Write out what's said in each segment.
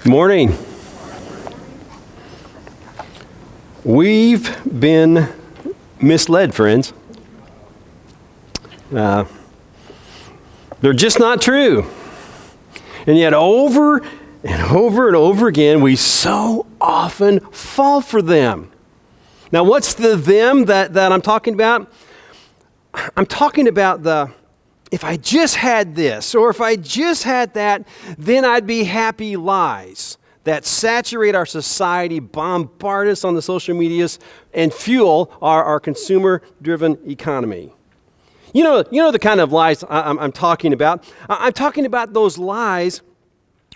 Morning. We've been misled, friends. They're just not true. And yet over and over and over again, we so often fall for them. Now, what's the them that I'm talking about? I'm talking about if I just had this, or if I just had that, then I'd be happy lies that saturate our society, bombard us on the social medias, and fuel our consumer-driven economy. You know the kind of lies I'm talking about. I'm talking about those lies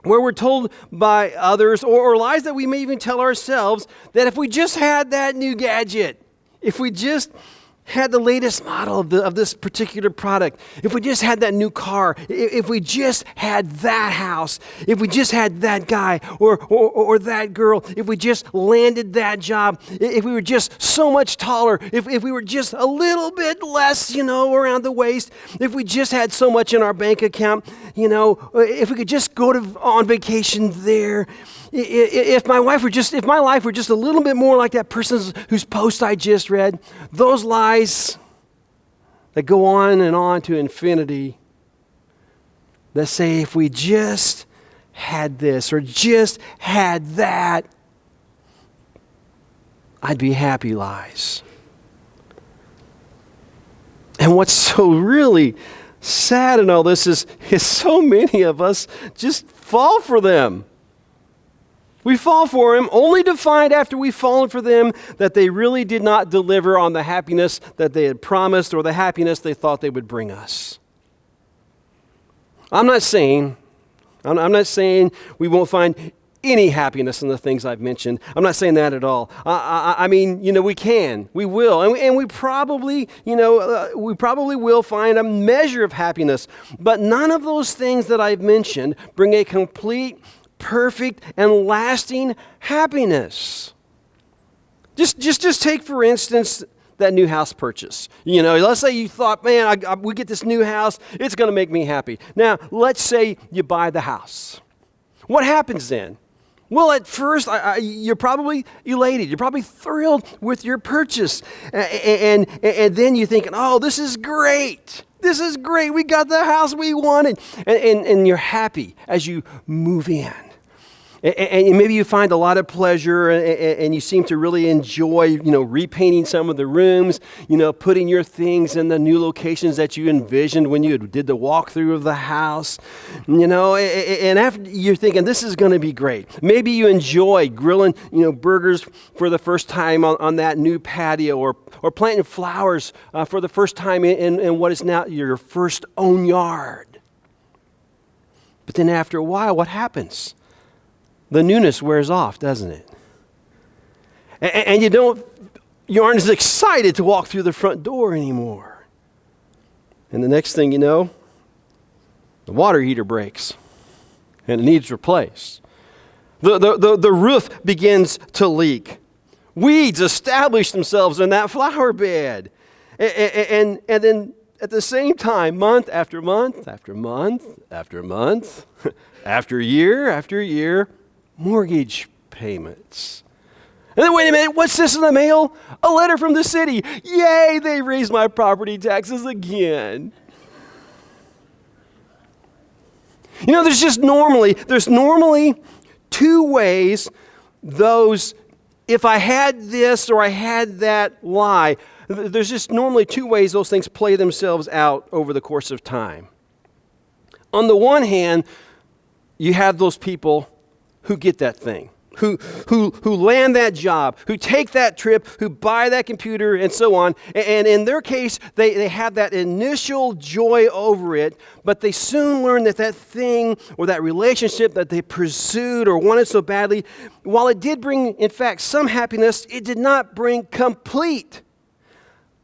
where we're told by others, or lies that we may even tell ourselves, that if we just had that new gadget, if we just had the latest model of this particular product, if we just had that new car, if we just had that house, if we just had that guy or that girl, if we just landed that job, if we were just so much taller, if we were just a little bit less, around the waist, if we just had so much in our bank account, if we could just go on vacation there, if my life were just a little bit more like that person whose post I just read, those lies that go on and on to infinity, that say if we just had this or just had that, I'd be happy lies. And what's so really sad in all this is so many of us just fall for them. We fall for them only to find after we've fallen for them that they really did not deliver on the happiness that they had promised or the happiness they thought they would bring us. I'm not saying we won't find any happiness in the things I've mentioned. I'm not saying that at all. I mean, we can, we will, and we probably will find a measure of happiness. But none of those things that I've mentioned bring a complete, perfect, and lasting happiness. Just take, for instance, that new house purchase. Let's say you thought, man, we get this new house, it's going to make me happy. Now, let's say you buy the house. What happens then? Well, at first, you're probably elated. You're probably thrilled with your purchase. And then you're thinking, oh, this is great. This is great. We got the house we wanted. And you're happy as you move in. And maybe you find a lot of pleasure and you seem to really enjoy, repainting some of the rooms, putting your things in the new locations that you envisioned when you did the walkthrough of the house, and after you're thinking, this is going to be great. Maybe you enjoy grilling, burgers for the first time on that new patio or planting flowers for the first time in what is now your first own yard. But then after a while, what happens? The newness wears off, doesn't it? And you aren't as excited to walk through the front door anymore. And the next thing you know, the water heater breaks and it needs replaced. The roof begins to leak. Weeds establish themselves in that flower bed. And then at the same time, month after month after month after month, after year, mortgage payments. And then, wait a minute, what's this in the mail? A letter from the city. Yay, they raised my property taxes again. There's normally two ways those, if I had this or I had that lie, there's just normally two ways those things play themselves out over the course of time. On the one hand, you have those people who get that thing, who land that job, who take that trip, who buy that computer, and so on. And in their case, they have that initial joy over it, but they soon learn that thing or that relationship that they pursued or wanted so badly, while it did bring, in fact, some happiness, it did not bring complete,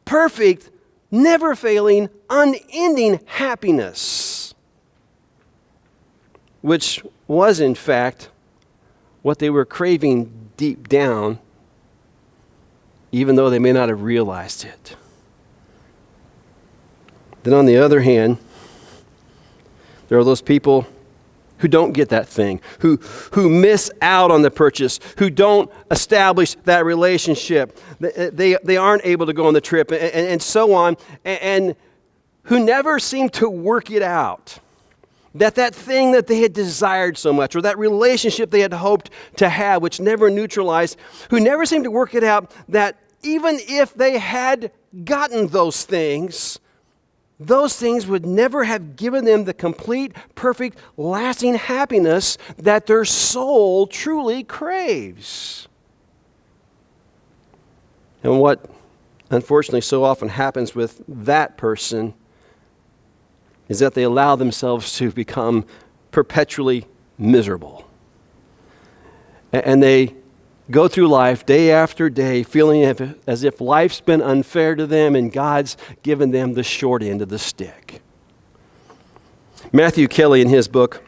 perfect, never failing, unending happiness, which was, in fact, what they were craving deep down, even though they may not have realized it. Then on the other hand, there are those people who don't get that thing, who miss out on the purchase, who don't establish that relationship. They aren't able to go on the trip and so on, and who never seem to work it out. That thing that they had desired so much, or that relationship they had hoped to have, which never neutralized, who never seemed to work it out, that even if they had gotten those things would never have given them the complete, perfect, lasting happiness that their soul truly craves. And what unfortunately so often happens with that person is that they allow themselves to become perpetually miserable. And they go through life day after day feeling as if life's been unfair to them and God's given them the short end of the stick. Matthew Kelly, in his book,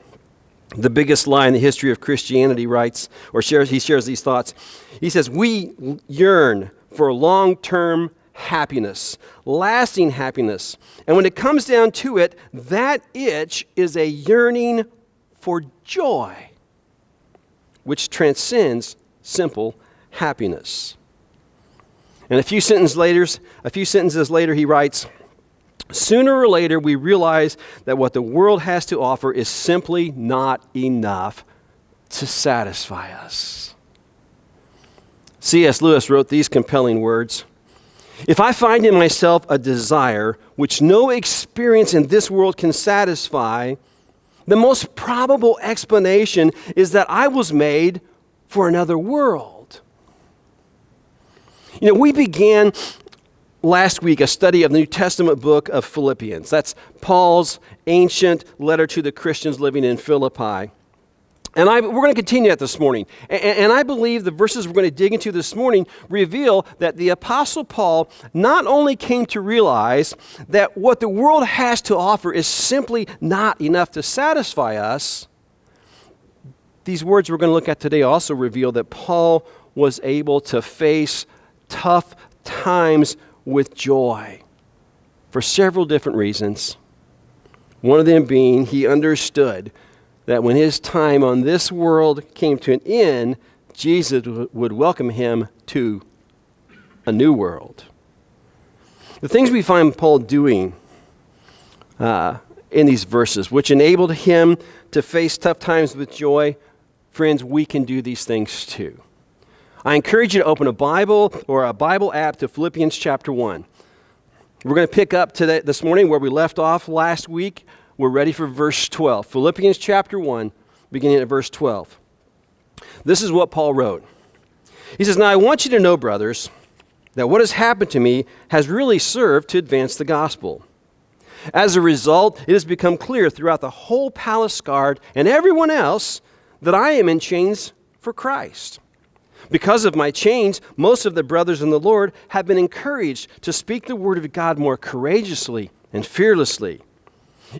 The Biggest Lie in the History of Christianity, writes, he shares these thoughts. He says, "We yearn for long-term happiness, lasting happiness. And when it comes down to it, that itch is a yearning for joy, which transcends simple happiness." And a few sentences later, he writes, "Sooner or later, we realize that what the world has to offer is simply not enough to satisfy us." C.S. Lewis wrote these compelling words, "If I find in myself a desire which no experience in this world can satisfy, the most probable explanation is that I was made for another world." You know, we began last week a study of the New Testament book of Philippians. That's Paul's ancient letter to the Christians living in Philippi. And we're going to continue that this morning. And I believe the verses we're going to dig into this morning reveal that the Apostle Paul not only came to realize that what the world has to offer is simply not enough to satisfy us. These words we're going to look at today also reveal that Paul was able to face tough times with joy for several different reasons. One of them being he understood that when his time on this world came to an end, Jesus would welcome him to a new world. The things we find Paul doing in these verses, which enabled him to face tough times with joy, friends, we can do these things too. I encourage you to open a Bible or a Bible app to Philippians chapter 1. We're going to pick up this morning where we left off last week. We're ready for verse 12. Philippians chapter 1, beginning at verse 12. This is what Paul wrote. He says, "Now I want you to know, brothers, that what has happened to me has really served to advance the gospel. As a result, it has become clear throughout the whole palace guard and everyone else that I am in chains for Christ. Because of my chains, most of the brothers in the Lord have been encouraged to speak the word of God more courageously and fearlessly.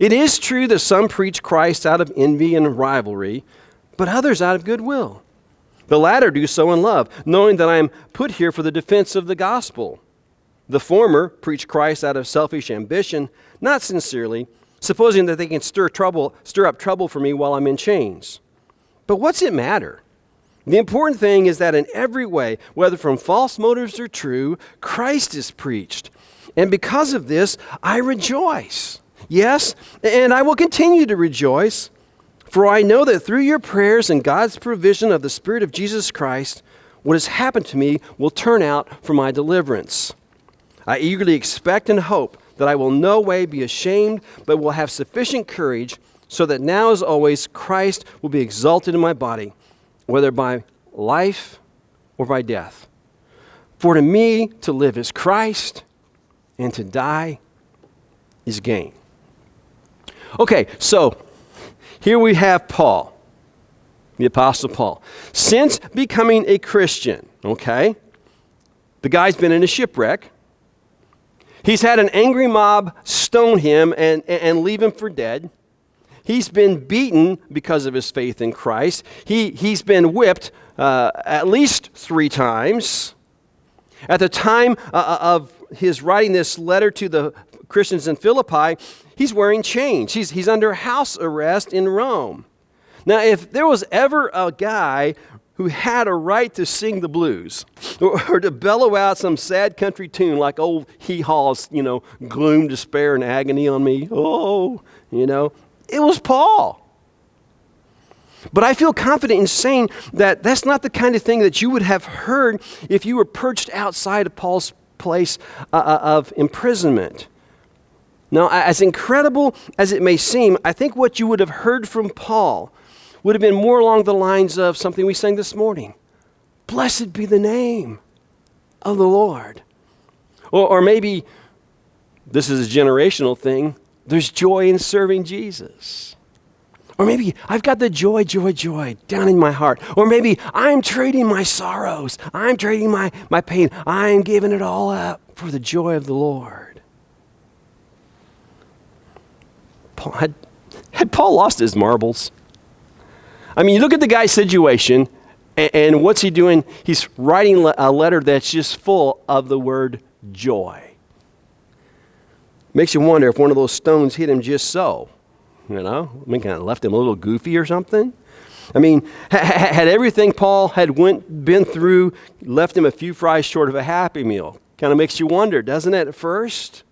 It is true that some preach Christ out of envy and rivalry, but others out of goodwill. The latter do so in love, knowing that I am put here for the defense of the gospel. The former preach Christ out of selfish ambition, not sincerely, supposing that they can stir up trouble for me while I'm in chains. But what's it matter? The important thing is that in every way, whether from false motives or true, Christ is preached. And because of this, I rejoice. Yes, and I will continue to rejoice, for I know that through your prayers and God's provision of the Spirit of Jesus Christ, what has happened to me will turn out for my deliverance. I eagerly expect and hope that I will no way be ashamed, but will have sufficient courage, so that now as always Christ will be exalted in my body, whether by life or by death. For to me to live is Christ, and to die is gain." Okay, so here we have Paul, the Apostle Paul. Since becoming a Christian, okay, the guy's been in a shipwreck. He's had an angry mob stone him and leave him for dead. He's been beaten because of his faith in Christ. He's been whipped at least 3 times. At the time of his writing this letter to the Christians in Philippi, he's wearing chains. He's under house arrest in Rome. Now, if there was ever a guy who had a right to sing the blues or to bellow out some sad country tune like old hee-haws, gloom, despair, and agony on me, it was Paul. But I feel confident in saying that that's not the kind of thing that you would have heard if you were perched outside of Paul's place of imprisonment. Now, as incredible as it may seem, I think what you would have heard from Paul would have been more along the lines of something we sang this morning. Blessed be the name of the Lord. Or maybe, this is a generational thing, there's joy in serving Jesus. Or maybe, I've got the joy down in my heart. Or maybe, I'm trading my sorrows. I'm trading my pain. I'm giving it all up for the joy of the Lord. Had Paul lost his marbles? I mean, you look at the guy's situation, and what's he doing? He's writing a letter that's just full of the word joy. Makes you wonder if one of those stones hit him just so. Kind of left him a little goofy or something. I mean, had everything Paul had been through left him a few fries short of a Happy Meal? Kind of makes you wonder, doesn't it, at first?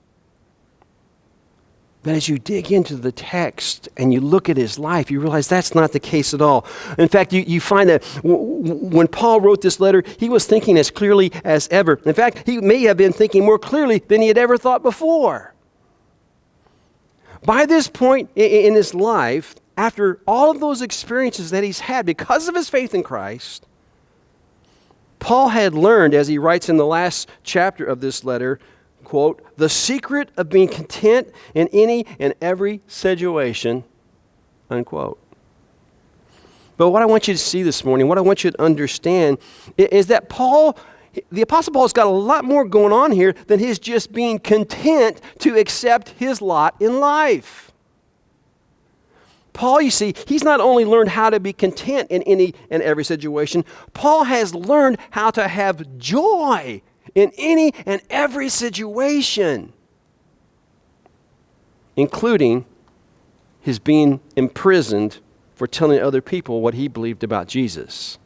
But as you dig into the text and you look at his life, you realize that's not the case at all. In fact, you find that when Paul wrote this letter, he was thinking as clearly as ever. In fact, he may have been thinking more clearly than he had ever thought before. By this point in his life, after all of those experiences that he's had because of his faith in Christ, Paul had learned, as he writes in the last chapter of this letter, quote, the secret of being content in any and every situation, unquote. But what I want you to see this morning, what I want you to understand is that the Apostle Paul's got a lot more going on here than his just being content to accept his lot in life. Paul, you see, he's not only learned how to be content in any and every situation, Paul has learned how to have joy in any and every situation, including his being imprisoned for telling other people what he believed about Jesus.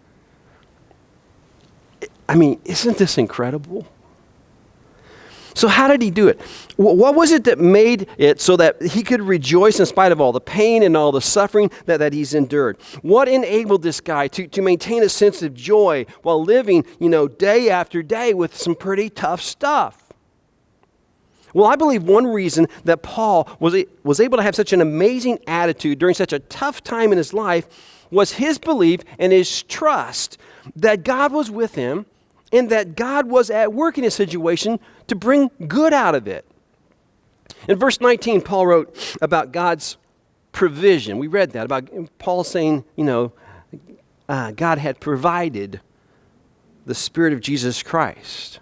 I mean, isn't this incredible? So how did he do it? What was it that made it so that he could rejoice in spite of all the pain and all the suffering that he's endured? What enabled this guy to maintain a sense of joy while living, day after day with some pretty tough stuff? Well, I believe one reason that Paul was able to have such an amazing attitude during such a tough time in his life was his belief and his trust that God was with him and that God was at work in his situation to bring good out of it. In verse 19, Paul wrote about God's provision. We read that, about Paul saying, God had provided the Spirit of Jesus Christ.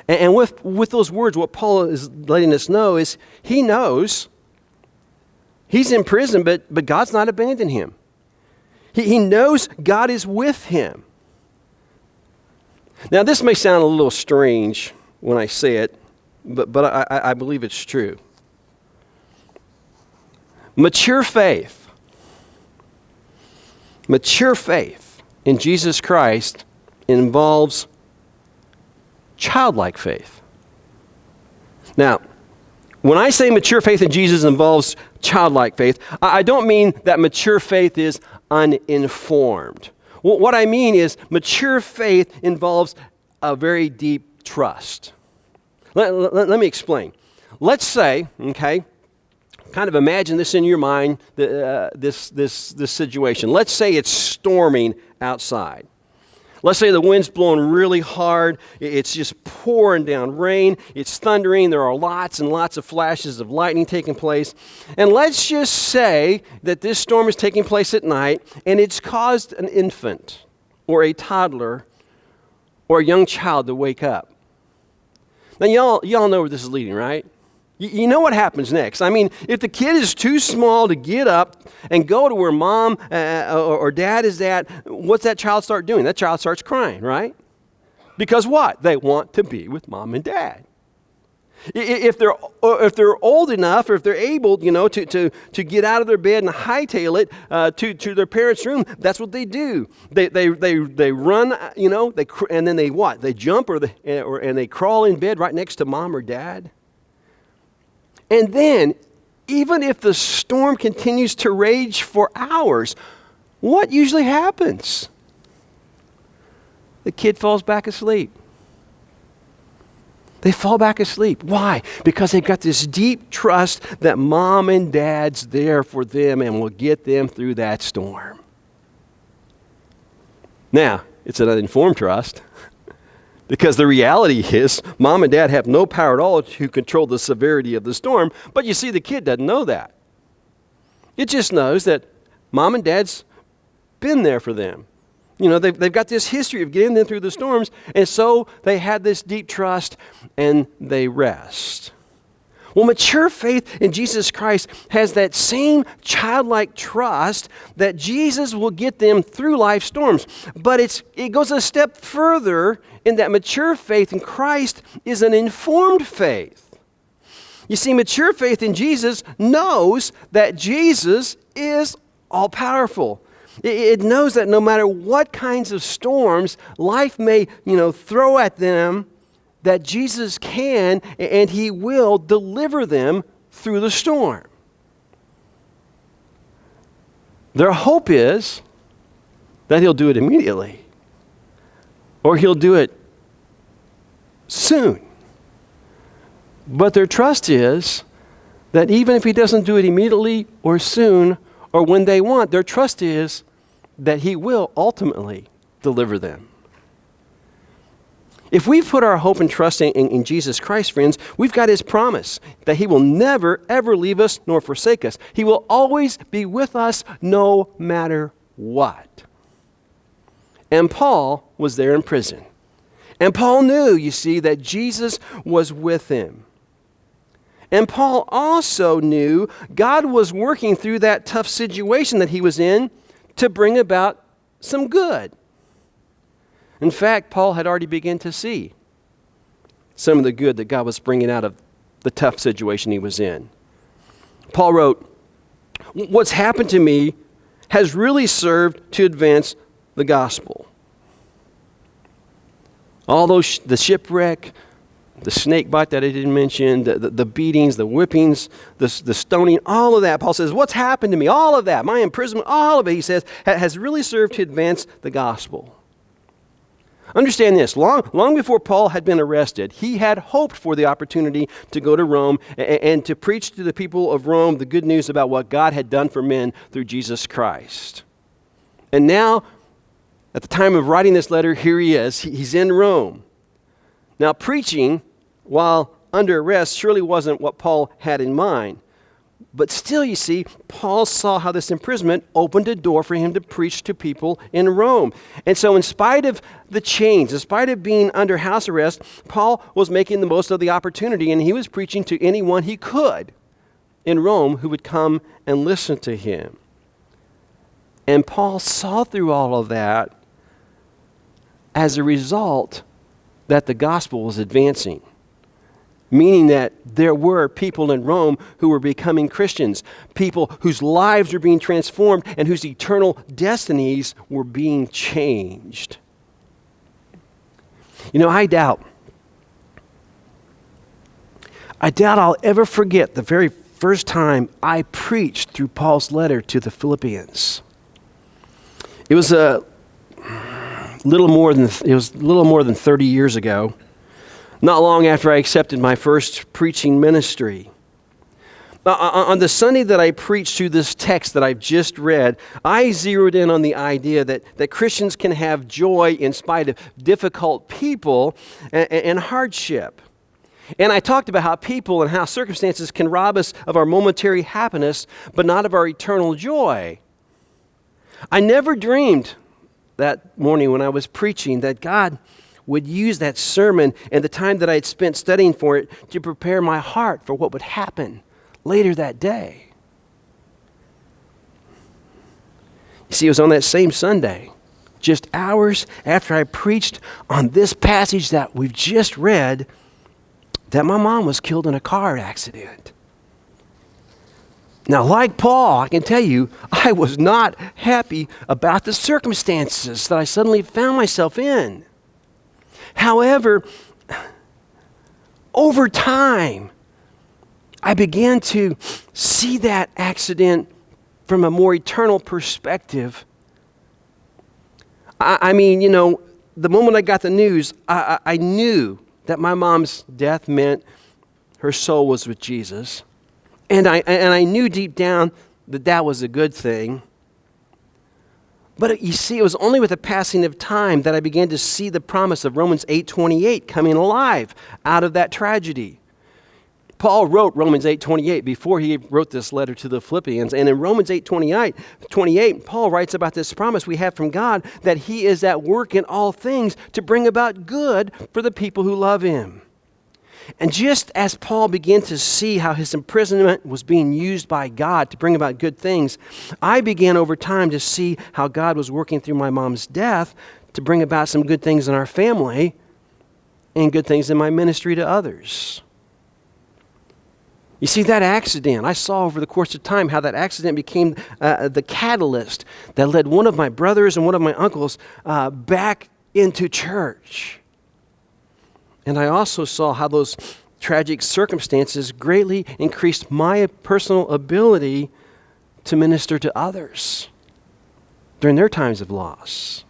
And with those words, what Paul is letting us know is he knows he's in prison, but God's not abandoned him. He knows God is with him. Now, this may sound a little strange when I say it, but I believe it's true. Mature faith in Jesus Christ involves childlike faith. Now, when I say mature faith in Jesus involves childlike faith, I don't mean that mature faith is uninformed. What I mean is mature faith involves a very deep trust. Let me explain. Let's say, okay, kind of imagine this in your mind, this situation. Let's say it's storming outside. Let's say the wind's blowing really hard. It's just pouring down rain. It's thundering. There are lots and lots of flashes of lightning taking place. And let's just say that this storm is taking place at night and it's caused an infant or a toddler or a young child to wake up. Now, y'all know where this is leading, right? You know what happens next. I mean, if the kid is too small to get up and go to where mom or dad is at, what's that child start doing? That child starts crying, right? Because what? They want to be with mom and dad. If they're old enough, or if they're able, to get out of their bed and hightail it to their parents' room, that's what they do. They run, and then they what? They jump and they crawl in bed right next to mom or dad. And then, even if the storm continues to rage for hours, what usually happens? The kid falls back asleep. They fall back asleep. Why? Because they've got this deep trust that mom and dad's there for them and will get them through that storm. Now, it's an uninformed trust because the reality is mom and dad have no power at all to control the severity of the storm, but you see, the kid doesn't know that. It just knows that mom and dad's been there for them. They've got this history of getting them through the storms, and so they had this deep trust, and they rest. Well, mature faith in Jesus Christ has that same childlike trust that Jesus will get them through life's storms. But it goes a step further in that mature faith in Christ is an informed faith. You see, mature faith in Jesus knows that Jesus is all-powerful. It knows that no matter what kinds of storms life may, throw at them, that Jesus can and He will deliver them through the storm. Their hope is that He'll do it immediately, or He'll do it soon. But their trust is that even if He doesn't do it immediately or soon or when they want, their trust is that He will ultimately deliver them. If we put our hope and trust in Jesus Christ, friends, we've got His promise that He will never, ever leave us nor forsake us. He will always be with us no matter what. And Paul was there in prison. And Paul knew, you see, that Jesus was with him. And Paul also knew God was working through that tough situation that he was in to bring about some good. In fact, Paul had already begun to see some of the good that God was bringing out of the tough situation he was in. Paul wrote, "What's happened to me has really served to advance the gospel." Although the shipwreck, the snake bite that I didn't mention, the beatings, the whippings, the stoning, all of that, Paul says, what's happened to me, all of that, my imprisonment, all of it, he says, has really served to advance the gospel. Understand this, long before Paul had been arrested, he had hoped for the opportunity to go to Rome and to preach to the people of Rome the good news about what God had done for men through Jesus Christ. And now, at the time of writing this letter, here he is, he's in Rome. Now, preaching while under arrest surely wasn't what Paul had in mind. But still, you see, Paul saw how this imprisonment opened a door for him to preach to people in Rome. And so in spite of the chains, in spite of being under house arrest, Paul was making the most of the opportunity, and he was preaching to anyone he could in Rome who would come and listen to him. And Paul saw through all of that as a result that the gospel was advancing. Meaning that there were people in Rome who were becoming Christians, people whose lives were being transformed and whose eternal destinies were being changed. I doubt I'll ever forget the very first time I preached through Paul's letter to the Philippians. It was a little more than 30 years ago. Not long after I accepted my first preaching ministry. On the Sunday that I preached through this text that I've just read, I zeroed in on the idea that Christians can have joy in spite of difficult people and hardship. And I talked about how people and how circumstances can rob us of our momentary happiness, but not of our eternal joy. I never dreamed that morning when I was preaching that God would use that sermon and the time that I had spent studying for it to prepare my heart for what would happen later that day. You see, it was on that same Sunday, just hours after I preached on this passage that we've just read, that my mom was killed in a car accident. Now, like Paul, I can tell you, I was not happy about the circumstances that I suddenly found myself in. However, over time, I began to see that accident from a more eternal perspective. I mean, the moment I got the news, I knew that my mom's death meant her soul was with Jesus. And I knew deep down that that was a good thing. But you see, it was only with the passing of time that I began to see the promise of Romans 8:28 coming alive out of that tragedy. Paul wrote Romans 8:28 before he wrote this letter to the Philippians. And in Romans 8:28, Paul writes about this promise we have from God that he is at work in all things to bring about good for the people who love him. And just as Paul began to see how his imprisonment was being used by God to bring about good things, I began over time to see how God was working through my mom's death to bring about some good things in our family and good things in my ministry to others. You see, that accident, I saw over the course of time how that accident became the catalyst that led one of my brothers and one of my uncles back into church. And I also saw how those tragic circumstances greatly increased my personal ability to minister to others during their times of loss.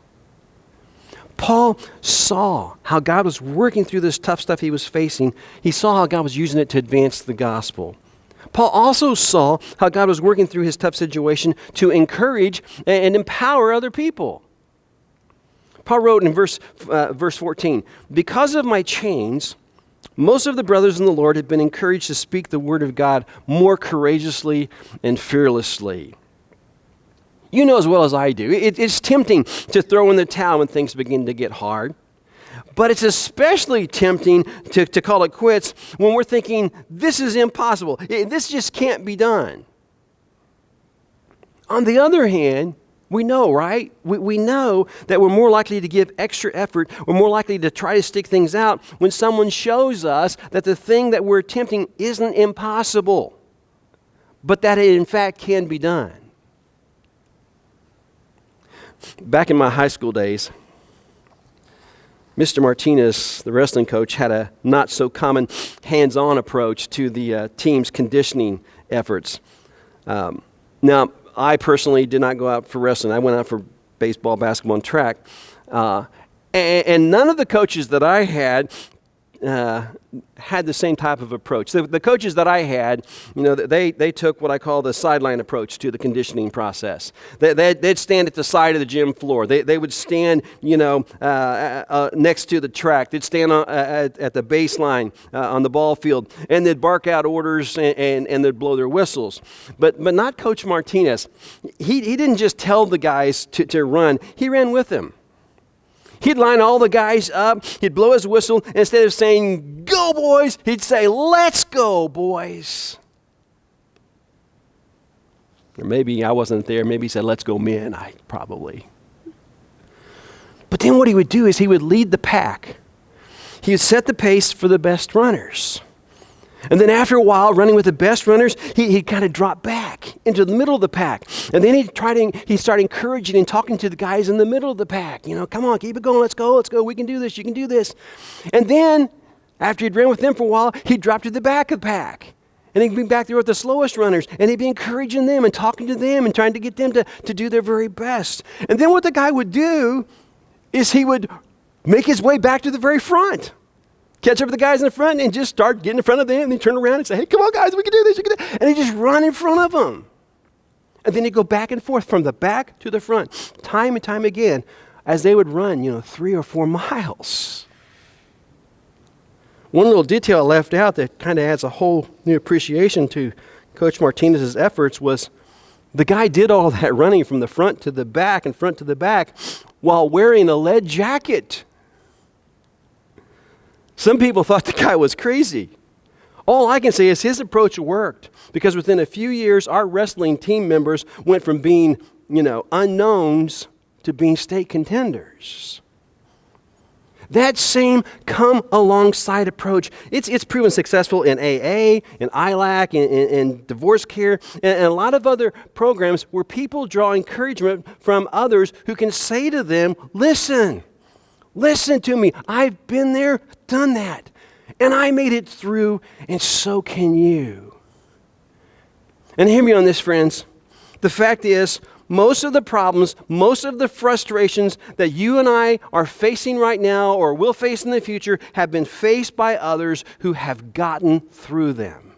Paul saw how God was working through this tough stuff he was facing. He saw how God was using it to advance the gospel. Paul also saw how God was working through his tough situation to encourage and empower other people. Paul wrote in verse 14, "Because of my chains, most of the brothers in the Lord have been encouraged to speak the word of God more courageously and fearlessly." You know as well as I do, it's tempting to throw in the towel when things begin to get hard. But it's especially tempting to call it quits when we're thinking, this is impossible. This just can't be done. On the other hand, we know, right? We know that we're more likely to give extra effort. We're more likely to try to stick things out when someone shows us that the thing that we're attempting isn't impossible, but that it in fact can be done. Back in my high school days, Mr. Martinez, the wrestling coach, had a not-so-common hands-on approach to the team's conditioning efforts. Now, I personally did not go out for wrestling. I went out for baseball, basketball, and track. And none of the coaches that I had the same type of approach. The coaches that I had, they took what I call the sideline approach to the conditioning process. They'd stand at the side of the gym floor. They would stand, next to the track. They'd stand at the baseline on the ball field, and they'd bark out orders and they'd blow their whistles. But not Coach Martinez. He didn't just tell the guys to run. He ran with them. He'd line all the guys up. He'd blow his whistle. And instead of saying, "Go, boys," he'd say, "Let's go, boys." Or maybe I wasn't there. Maybe he said, "Let's go, men." Probably. But then what he would do is he would lead the pack. He would set the pace for the best runners. And then after a while, running with the best runners, he'd kind of drop back into the middle of the pack. And then he'd start encouraging and talking to the guys in the middle of the pack. Come on, keep it going, let's go, we can do this, you can do this. And then, after he'd ran with them for a while, he'd drop to the back of the pack. And he'd be back there with the slowest runners, and he'd be encouraging them and talking to them and trying to get them to do their very best. And then what the guy would do is he would make his way back to the very front. Catch up with the guys in the front and just start getting in front of them. And then turn around and say, "Hey, come on, guys, we can do this, you can do this." And he'd just run in front of them. And then he'd go back and forth from the back to the front, time and time again, as they would run, 3 or 4 miles. One little detail I left out that kind of adds a whole new appreciation to Coach Martinez's efforts was the guy did all that running from the front to the back and front to the back while wearing a lead jacket. Some people thought the guy was crazy. All I can say is his approach worked, because within a few years, our wrestling team members went from being, unknowns to being state contenders. That same come alongside approach, it's proven successful in AA, in ILAC, in divorce care, and a lot of other programs where people draw encouragement from others who can say to them, listen to me. I've been there, done that, and I made it through, and so can you. And hear me on this, friends. The fact is, most of the problems, most of the frustrations that you and I are facing right now or will face in the future have been faced by others who have gotten through them.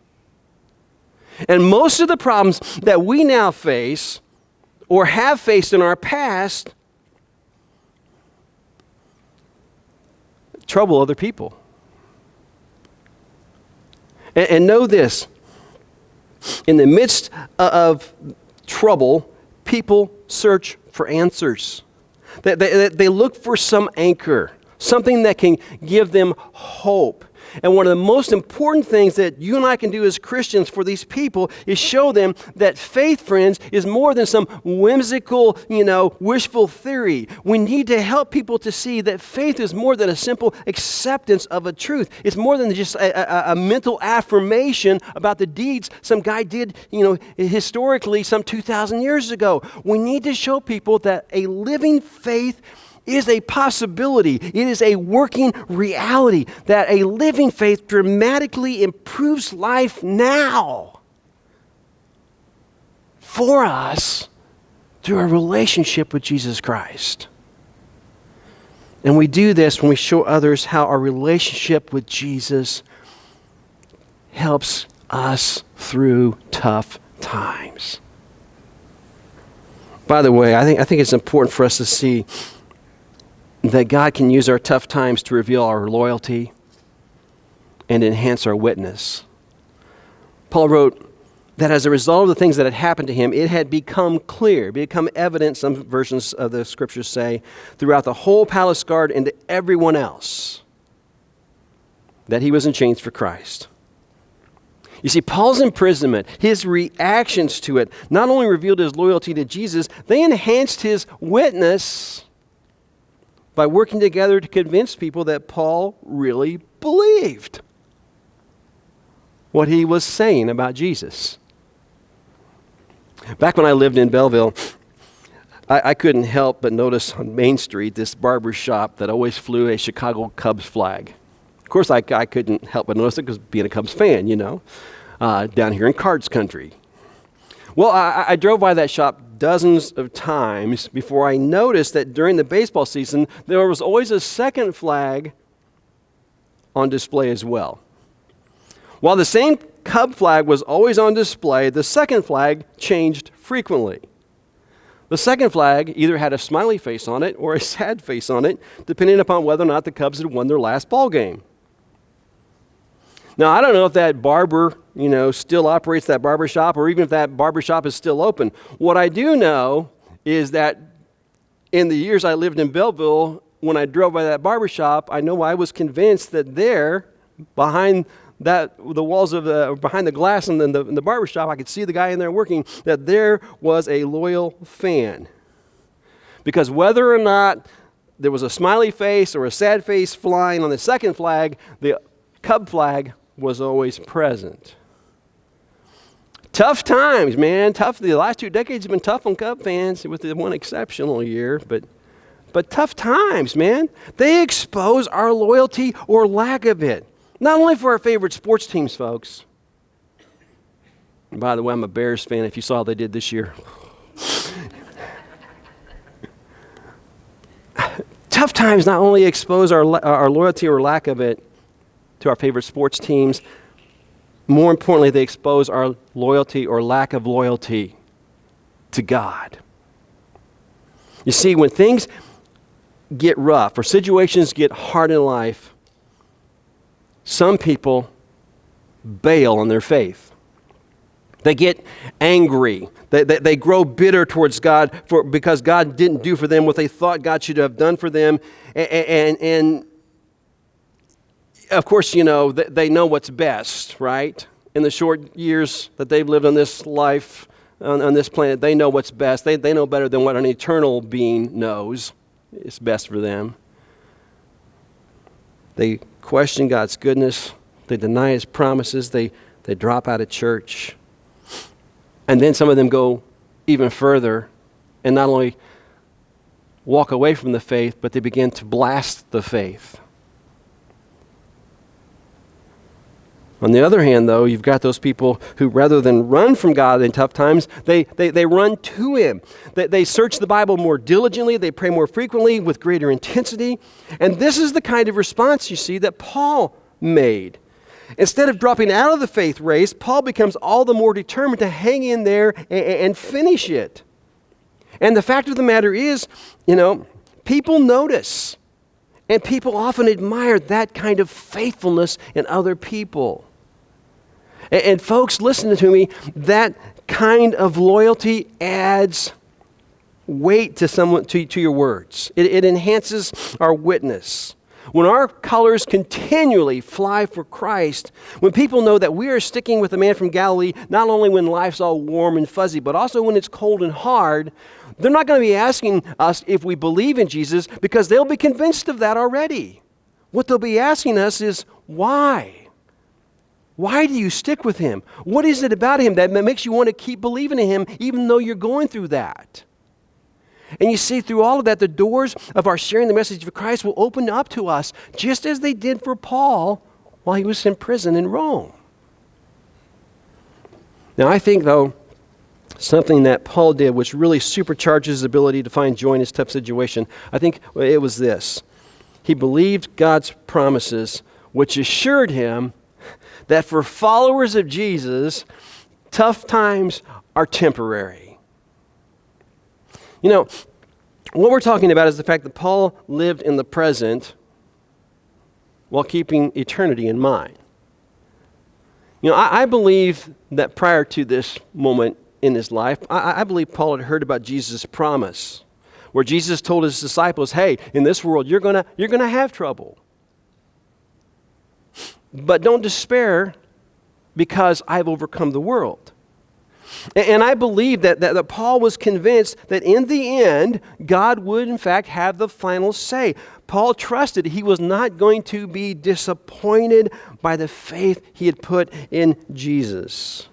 And most of the problems that we now face or have faced in our past trouble other people. And know this, in the midst of trouble, people search for answers. They look for some anchor, something that can give them hope. And one of the most important things that you and I can do as Christians for these people is show them that faith, friends, is more than some whimsical, wishful theory. We need to help people to see that faith is more than a simple acceptance of a truth. It's more than just a mental affirmation about the deeds some guy did, historically some 2,000 years ago. We need to show people that a living faith is a possibility. It is a working reality, that a living faith dramatically improves life now for us through a relationship with Jesus Christ. And we do this when we show others how our relationship with Jesus helps us through tough times. By the way, I think it's important for us to see that God can use our tough times to reveal our loyalty and enhance our witness. Paul wrote that as a result of the things that had happened to him, it had become clear, become evident, some versions of the scriptures say, throughout the whole palace guard and to everyone else, that he was in chains for Christ. You see, Paul's imprisonment, his reactions to it, not only revealed his loyalty to Jesus, they enhanced his witness by working together to convince people that Paul really believed what he was saying about Jesus. Back when I lived in Belleville, I couldn't help but notice on Main Street this barber shop that always flew a Chicago Cubs flag. Of course, I couldn't help but notice it because being a Cubs fan, down here in Cards Country. Well, I drove by that shop dozens of times before I noticed that during the baseball season, there was always a second flag on display as well. While the same Cub flag was always on display, the second flag changed frequently. The second flag either had a smiley face on it or a sad face on it, depending upon whether or not the Cubs had won their last ball game. Now, I don't know if that barber, still operates that barber shop or even if that barber shop is still open. What I do know is that in the years I lived in Belleville, when I drove by that barber shop, I was convinced that there, behind the walls of behind the glass in the barber shop, I could see the guy in there working, that there was a loyal fan. Because whether or not there was a smiley face or a sad face flying on the second flag, the Cub flag was always present. Tough times, man. The last 2 decades have been tough on Cub fans, with the one exceptional year, but tough times, man. They expose our loyalty or lack of it. Not only for our favorite sports teams, folks. And by the way, I'm a Bears fan, if you saw what they did this year. Tough times not only expose our loyalty or lack of it to our favorite sports teams, more importantly, they expose our loyalty or lack of loyalty to God. You see, when things get rough or situations get hard in life, some people bail on their faith. They get angry. They grow bitter towards God because God didn't do for them what they thought God should have done for them. And of course, they know what's best, right? In the short years that they've lived on this life, on this planet, they know what's best. They know better than what an eternal being knows is best for them. They question God's goodness. They deny his promises. They drop out of church. And then some of them go even further and not only walk away from the faith, but they begin to blast the faith. On the other hand, though, you've got those people who, rather than run from God in tough times, they run to him. They search the Bible more diligently. They pray more frequently with greater intensity. And this is the kind of response, you see, that Paul made. Instead of dropping out of the faith race, Paul becomes all the more determined to hang in there and finish it. And the fact of the matter is, people notice. And people often admire that kind of faithfulness in other people. And folks, listen to me, that kind of loyalty adds weight to your words. It enhances our witness. When our colors continually fly for Christ, when people know that we are sticking with the man from Galilee, not only when life's all warm and fuzzy, but also when it's cold and hard, they're not going to be asking us if we believe in Jesus because they'll be convinced of that already. What they'll be asking us is, why? Why do you stick with him? What is it about him that makes you want to keep believing in him even though you're going through that? And you see, through all of that, the doors of our sharing the message of Christ will open up to us, just as they did for Paul while he was in prison in Rome. Now, I think, though, something that Paul did which really supercharged his ability to find joy in his tough situation, I think it was this. He believed God's promises, which assured him that for followers of Jesus, tough times are temporary. What we're talking about is the fact that Paul lived in the present while keeping eternity in mind. I believe that prior to this moment in his life, I believe Paul had heard about Jesus' promise, where Jesus told his disciples, hey, in this world, you're gonna have trouble. But don't despair because I've overcome the world. And I believe that Paul was convinced that in the end, God would in fact have the final say. Paul trusted he was not going to be disappointed by the faith he had put in Jesus.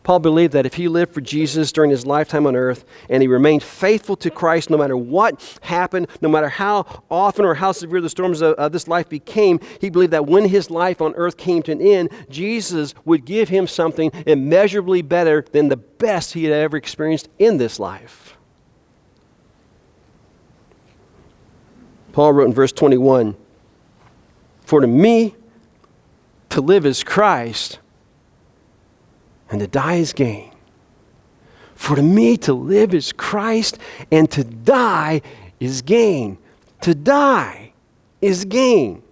Paul believed that if he lived for Jesus during his lifetime on earth and he remained faithful to Christ no matter what happened, no matter how often or how severe the storms of this life became, he believed that when his life on earth came to an end, Jesus would give him something immeasurably better than the best he had ever experienced in this life. Paul wrote in verse 21, "For to me, to live is Christ, and to die is gain. For to me to live is Christ, and to die is gain." To die is gain.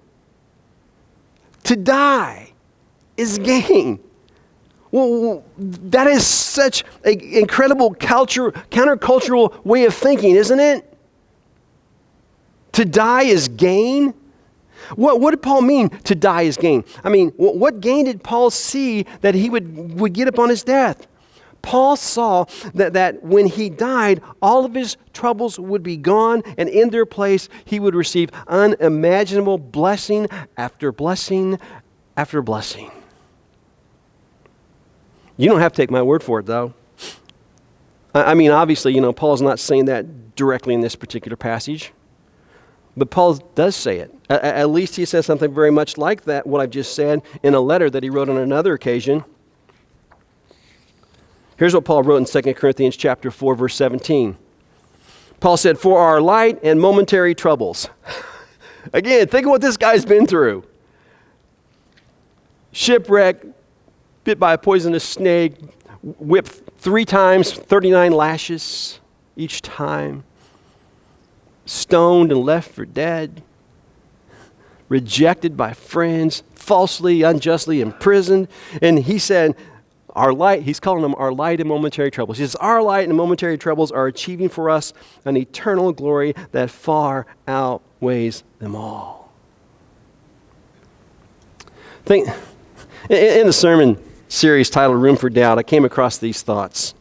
To die is gain. Well, that is such an incredible countercultural way of thinking, isn't it? To die is gain? What did Paul mean, to die is gain? I mean, what gain did Paul see that he would get upon his death? Paul saw that when he died, all of his troubles would be gone, and in their place, he would receive unimaginable blessing after blessing after blessing. You don't have to take my word for it, though. I mean, obviously, Paul's not saying that directly in this particular passage. But Paul does say it. At least he says something very much like that, what I've just said, in a letter that he wrote on another occasion. Here's what Paul wrote in 2 Corinthians chapter 4, verse 17. Paul said, "For our light and momentary troubles." Again, think of what this guy's been through. Shipwreck, bit by a poisonous snake, whipped 3 times, 39 lashes each time. Stoned and left for dead, rejected by friends, falsely, unjustly imprisoned. And he said, he's calling them our light and momentary troubles. He says, our light and momentary troubles are achieving for us an eternal glory that far outweighs them all. In the sermon series titled Room for Doubt, I came across these thoughts.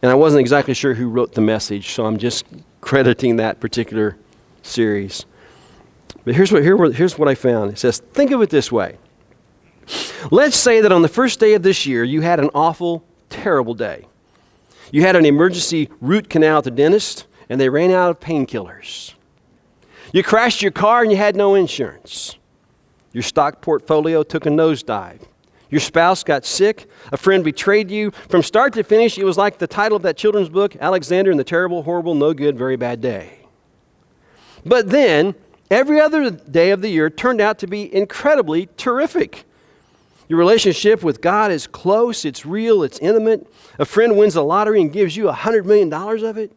And I wasn't exactly sure who wrote the message, so I'm just crediting that particular series. But here's what I found. It says, think of it this way. Let's say that on the first day of this year, you had an awful, terrible day. You had an emergency root canal at the dentist, and they ran out of painkillers. You crashed your car and you had no insurance. Your stock portfolio took a nosedive. Your spouse got sick. A friend betrayed you. From start to finish, it was like the title of that children's book, Alexander and the Terrible, Horrible, No Good, Very Bad Day. But then, every other day of the year turned out to be incredibly terrific. Your relationship with God is close, it's real, it's intimate. A friend wins the lottery and gives you $100 million of it.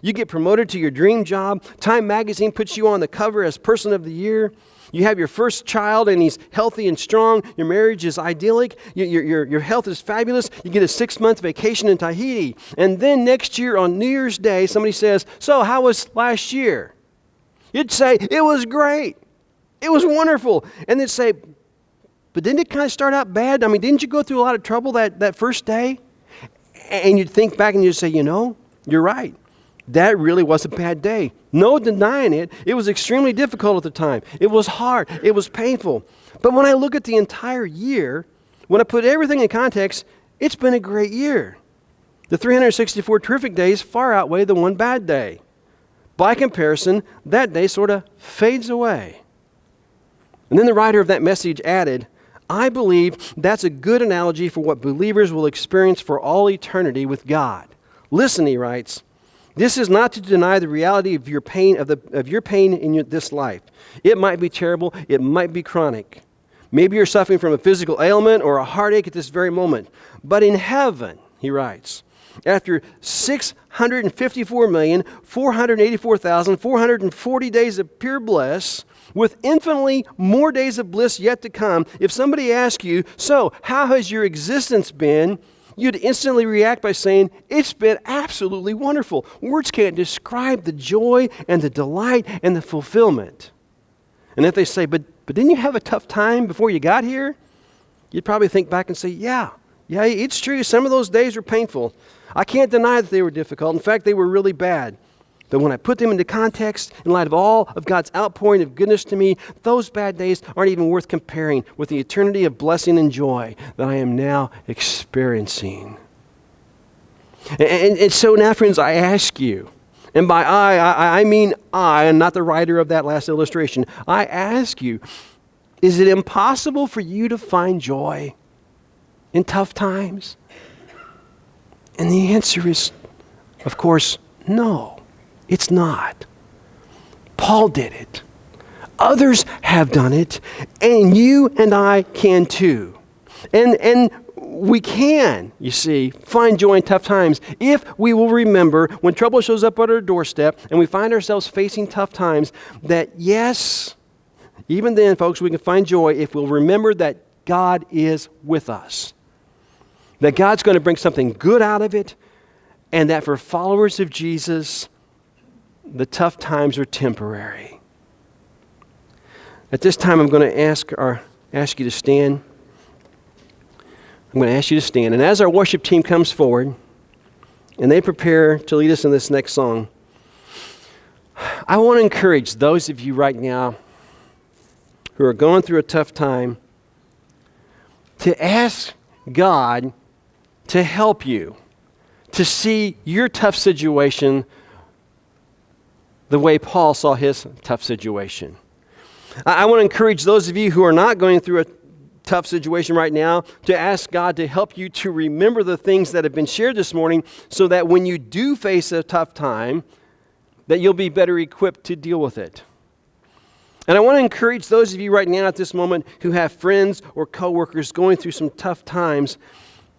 You get promoted to your dream job. Time magazine puts you on the cover as Person of the Year. You have your first child and he's healthy and strong. Your marriage is idyllic. Your health is fabulous. You get a 6-month vacation in Tahiti. And then next year on New Year's Day, somebody says, so how was last year? You'd say, it was great. It was wonderful. And they'd say, but didn't it kind of start out bad? I mean, didn't you go through a lot of trouble that first day? And you'd think back and you'd say, you're right. That really was a bad day. No denying it. It was extremely difficult at the time. It was hard. It was painful. But when I look at the entire year, when I put everything in context, it's been a great year. The 364 terrific days far outweigh the one bad day. By comparison, that day sort of fades away. And then the writer of that message added, I believe that's a good analogy for what believers will experience for all eternity with God. Listen, he writes, this is not to deny the reality of your pain in this life. It might be terrible. It might be chronic. Maybe you're suffering from a physical ailment or a heartache at this very moment. But in heaven, he writes, after 654,484,440 days of pure bliss, with infinitely more days of bliss yet to come, if somebody asks you, so how has your existence been? You'd instantly react by saying, it's been absolutely wonderful. Words can't describe the joy and the delight and the fulfillment. And if they say, but didn't you have a tough time before you got here? You'd probably think back and say, yeah, it's true. Some of those days were painful. I can't deny that they were difficult. In fact, they were really bad. But when I put them into context, in light of all of God's outpouring of goodness to me, those bad days aren't even worth comparing with the eternity of blessing and joy that I am now experiencing. And so now, friends, I ask you, and by I mean I, and not the writer of that last illustration, I ask you, is it impossible for you to find joy in tough times? And the answer is, of course, no. It's not. Paul did it. Others have done it, and you and I can too. And we can, you see, find joy in tough times if we will remember when trouble shows up at our doorstep and we find ourselves facing tough times that yes, even then, folks, we can find joy if we'll remember that God is with us. That God's going to bring something good out of it, and that for followers of Jesus, the tough times are temporary. At this time, I'm going to ask you to stand. I'm going to ask you to stand. And as our worship team comes forward, and they prepare to lead us in this next song, I want to encourage those of you right now who are going through a tough time to ask God to help you to see your tough situation the way Paul saw his tough situation. I want to encourage those of you who are not going through a tough situation right now to ask God to help you to remember the things that have been shared this morning so that when you do face a tough time, that you'll be better equipped to deal with it. And I want to encourage those of you right now at this moment who have friends or coworkers going through some tough times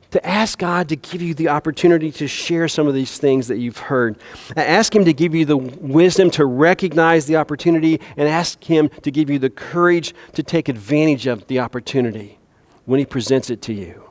to ask God to give you the opportunity to share some of these things that you've heard. Ask Him to give you the wisdom to recognize the opportunity, and ask Him to give you the courage to take advantage of the opportunity when He presents it to you.